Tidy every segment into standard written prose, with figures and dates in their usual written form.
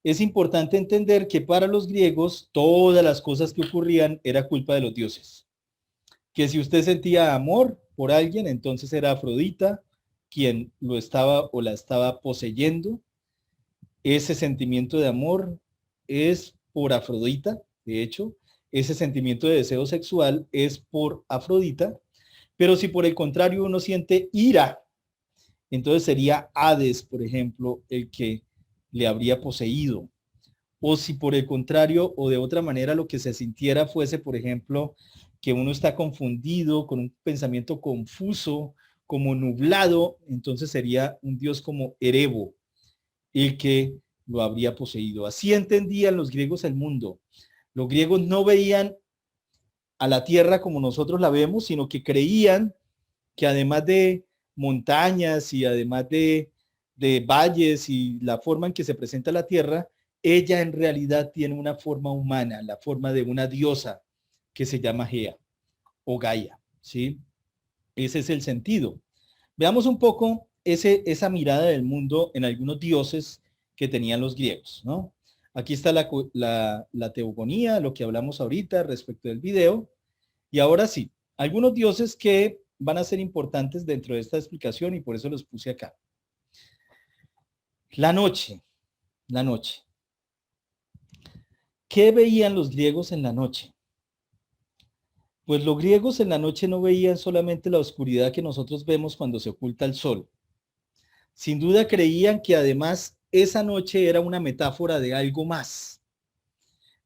es importante entender que para los griegos todas las cosas que ocurrían era culpa de los dioses. Que si usted sentía amor por alguien, entonces era Afrodita quien lo estaba o la estaba poseyendo. Ese sentimiento de amor es por Afrodita, de hecho, ese sentimiento de deseo sexual es por Afrodita, pero si por el contrario uno siente ira, entonces sería Hades, por ejemplo, el que le habría poseído. O si por el contrario o de otra manera lo que se sintiera fuese, por ejemplo, que uno está confundido, con un pensamiento confuso, como nublado, entonces sería un dios como Erebo, el que lo habría poseído. Así entendían los griegos el mundo. Los griegos no veían a la tierra como nosotros la vemos, sino que creían que además de montañas y además de valles y la forma en que se presenta la tierra, ella en realidad tiene una forma humana, la forma de una diosa que se llama Gea o Gaia, ¿sí? Ese es el sentido. Veamos un poco esa mirada del mundo en algunos dioses que tenían los griegos, ¿no? Aquí está la teogonía, lo que hablamos ahorita respecto del video. Y ahora sí, algunos dioses que van a ser importantes dentro de esta explicación y por eso los puse acá. La noche, la noche. ¿Qué veían los griegos en la noche? Pues los griegos en la noche no veían solamente la oscuridad que nosotros vemos cuando se oculta el sol. Sin duda creían que además esa noche era una metáfora de algo más,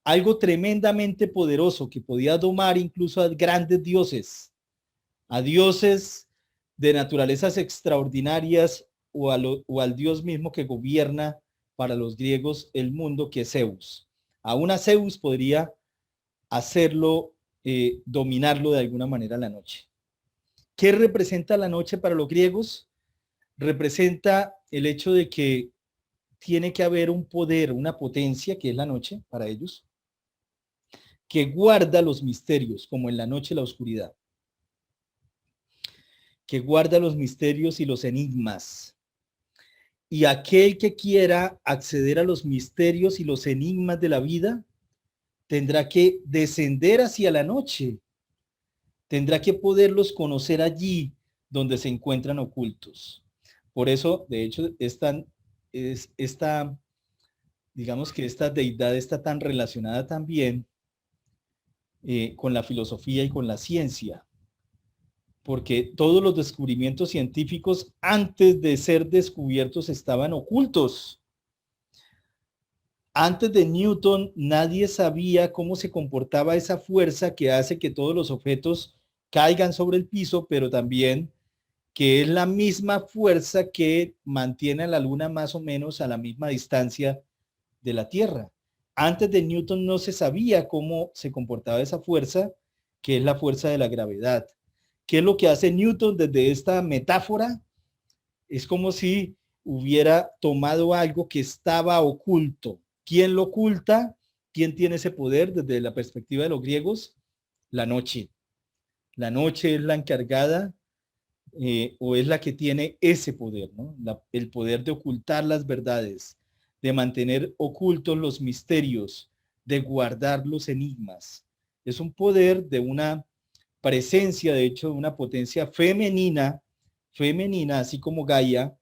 algo tremendamente poderoso que podía domar incluso a grandes dioses, a dioses de naturalezas extraordinarias o al dios mismo que gobierna para los griegos el mundo, que es Zeus. Aún a Zeus podría hacerlo, dominarlo de alguna manera la noche. ¿Qué representa la noche para los griegos? Representa el hecho de que tiene que haber un poder, una potencia, que es la noche para ellos, que guarda los misterios, como en la noche la oscuridad, que guarda los misterios y los enigmas. Y aquel que quiera acceder a los misterios y los enigmas de la vida, tendrá que descender hacia la noche, tendrá que poderlos conocer allí donde se encuentran ocultos. Por eso, de hecho, digamos que esta deidad está tan relacionada también con la filosofía y con la ciencia, porque todos los descubrimientos científicos antes de ser descubiertos estaban ocultos. Antes de Newton, nadie sabía cómo se comportaba esa fuerza que hace que todos los objetos caigan sobre el piso, pero también que es la misma fuerza que mantiene a la Luna más o menos a la misma distancia de la Tierra. Antes de Newton no se sabía cómo se comportaba esa fuerza, que es la fuerza de la gravedad. ¿Qué es lo que hace Newton desde esta metáfora? Es como si hubiera tomado algo que estaba oculto. ¿Quién lo oculta? ¿Quién tiene ese poder desde la perspectiva de los griegos? La noche. La noche es la encargada o es la que tiene ese poder, ¿no? El poder de ocultar las verdades, de mantener ocultos los misterios, de guardar los enigmas. Es un poder de una presencia, de hecho, de una potencia femenina, así como Gaia,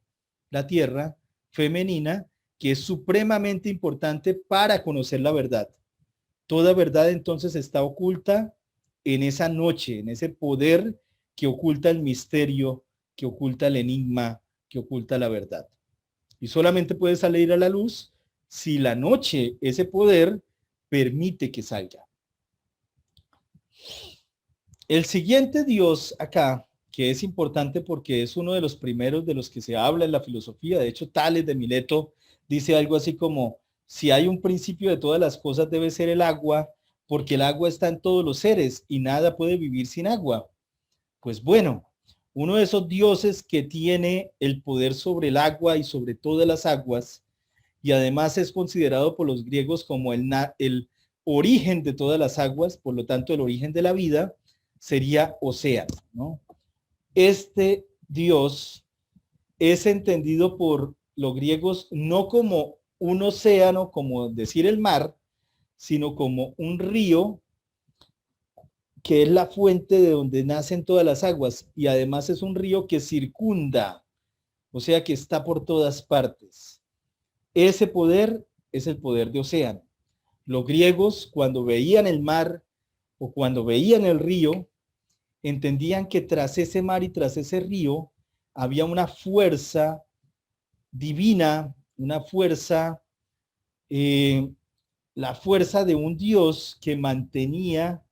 la Tierra, femenina, que es supremamente importante para conocer la verdad. Toda verdad entonces está oculta en esa noche, en ese poder que oculta el misterio, que oculta el enigma, que oculta la verdad. Y solamente puede salir a la luz si la noche, ese poder, permite que salga. El siguiente dios acá, que es importante porque es uno de los primeros de los que se habla en la filosofía, de hecho Tales de Mileto dice algo así como, si hay un principio de todas las cosas debe ser el agua, porque el agua está en todos los seres y nada puede vivir sin agua. Pues bueno, uno de esos dioses que tiene el poder sobre el agua y sobre todas las aguas, y además es considerado por los griegos como el origen de todas las aguas, por lo tanto el origen de la vida, sería Océano, ¿no? Este dios es entendido por los griegos no como un océano, como decir el mar, sino como un río que es la fuente de donde nacen todas las aguas, y además es un río que circunda, o sea que está por todas partes. Ese poder es el poder de océano. Los griegos, cuando veían el mar o cuando veían el río, entendían que tras ese mar y tras ese río había una fuerza divina, una fuerza, la fuerza de un Dios que mantenía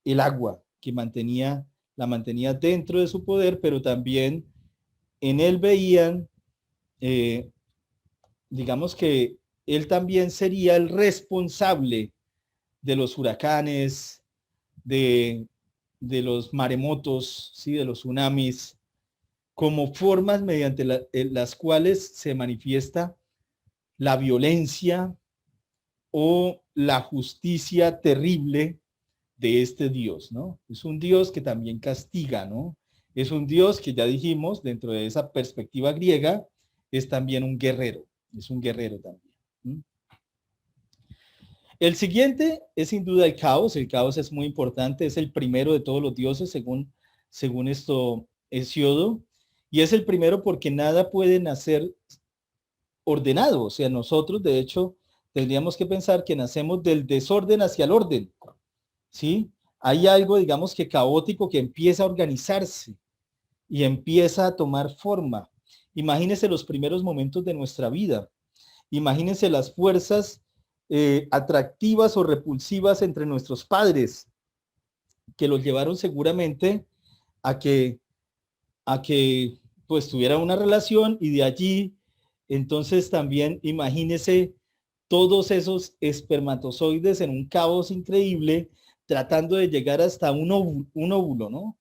el agua, que la mantenía dentro de su poder, pero también en él veían, eh, digamos que él también sería el responsable de los huracanes, de, de los maremotos, ¿sí? De los tsunamis, como formas mediante las cuales se manifiesta la violencia o la justicia terrible de este Dios, ¿no? Es un Dios que también castiga, ¿no? Es un Dios que ya dijimos, dentro de esa perspectiva griega, es también un guerrero, es un guerrero también. ¿Mm? El siguiente es sin duda el caos es muy importante, es el primero de todos los dioses, según esto Hesiodo, y es el primero porque nada puede nacer ordenado, o sea, nosotros de hecho tendríamos que pensar que nacemos del desorden hacia el orden, ¿sí? Hay algo, digamos que caótico que empieza a organizarse y empieza a tomar forma. Imagínense los primeros momentos de nuestra vida. Imagínense las fuerzas atractivas o repulsivas entre nuestros padres que los llevaron seguramente a que, a que pues tuviera una relación y de allí, entonces también imagínense todos esos espermatozoides en un caos increíble tratando de llegar hasta un óvulo, ¿no?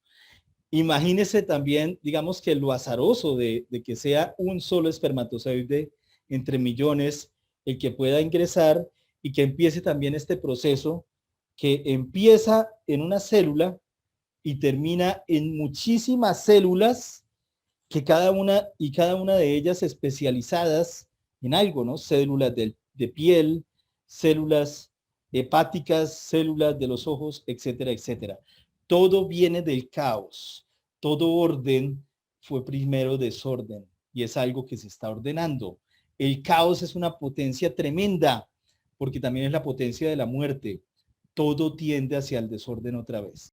Imagínese también, digamos que lo azaroso de que sea un solo espermatozoide entre millones el que pueda ingresar y que empiece también este proceso que empieza en una célula y termina en muchísimas células que cada una de ellas especializadas en algo, ¿no? Células de piel, células hepáticas, células de los ojos, etcétera, etcétera. Todo viene del caos. Todo orden fue primero desorden y es algo que se está ordenando. El caos es una potencia tremenda porque también es la potencia de la muerte. Todo tiende hacia el desorden otra vez.